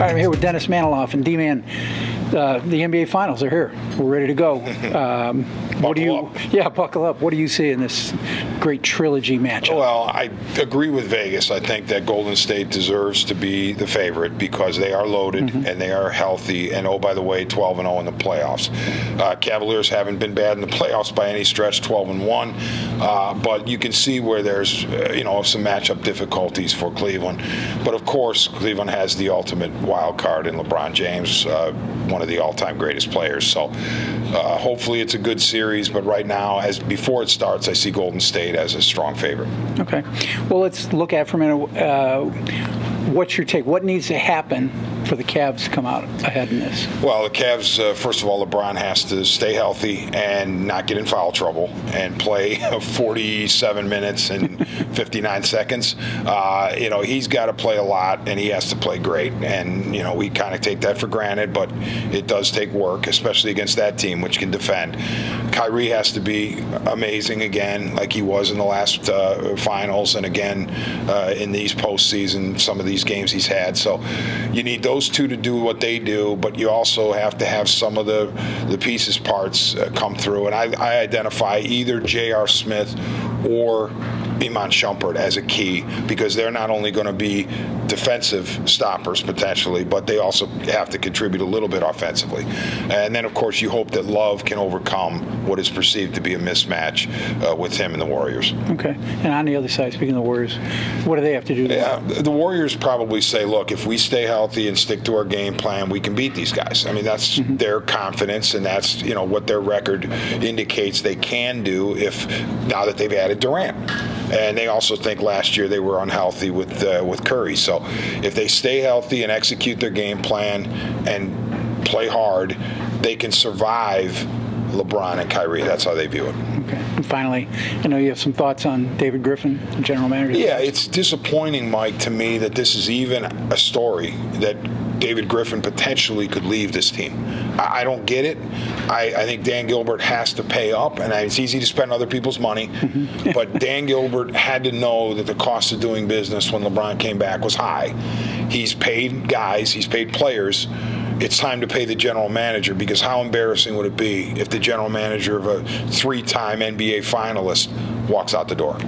right, I'm here with Dennis-Manoloff and D-Man. The NBA Finals are here. We're ready to go. Buckle up. What do you see in this great trilogy matchup? Well, I agree with Vegas. I think that Golden State deserves to be the favorite because they are loaded and they are healthy. And oh, by the way, 12-0 in the playoffs. Cavaliers haven't been bad in the playoffs by any stretch, 12-1. But you can see where there's some matchup difficulties for Cleveland. But of course, Cleveland has the ultimate wild card in LeBron-James, one of the all-time greatest players. So hopefully it's a good series. But right now, before it starts, I see Golden State as a strong favorite. Okay. Well, let's look at for a minute. What's your take? What needs to happen for the Cavs to come out ahead in this? Well, the Cavs, first of all, LeBron has to stay healthy and not get in foul trouble and play 47 minutes and 59 seconds. He's got to play a lot, and he has to play great. And, we kind of take that for granted, but it does take work, especially against that team, which can defend. Kyrie has to be amazing again, like he was in the last finals and again in these postseason, some of these games he's had. So you need those two to do what they do, but you also have to have some of the pieces parts come through. And I identify either J.R. Smith or Iman Shumpert as a key, because they're not only going to be defensive stoppers potentially, but they also have to contribute a little bit offensively. And then, of course, you hope that Love can overcome what is perceived to be a mismatch with him and the Warriors. Okay. And on the other side, speaking of the Warriors, what do they have to do? Yeah, the Warriors probably say, look, if we stay healthy and stick to our game plan, we can beat these guys. I mean, that's their confidence, and that's what their record indicates they can do now that they've added Durant. And they also think last year they were unhealthy with Curry. So if they stay healthy and execute their game plan and play hard, they can survive LeBron and Kyrie. That's how they view it. Okay. And finally, I know you have some thoughts on David Griffin, general manager. Yeah, it's disappointing, Mike, to me that this is even a story that David Griffin potentially could leave this team. I don't get it. I think Dan Gilbert has to pay up, and it's easy to spend other people's money, but Dan Gilbert had to know that the cost of doing business when LeBron came back was high. He's paid guys, he's paid players. It's time to pay the general manager, because how embarrassing would it be if the general manager of a 3-time NBA finalist walks out the door?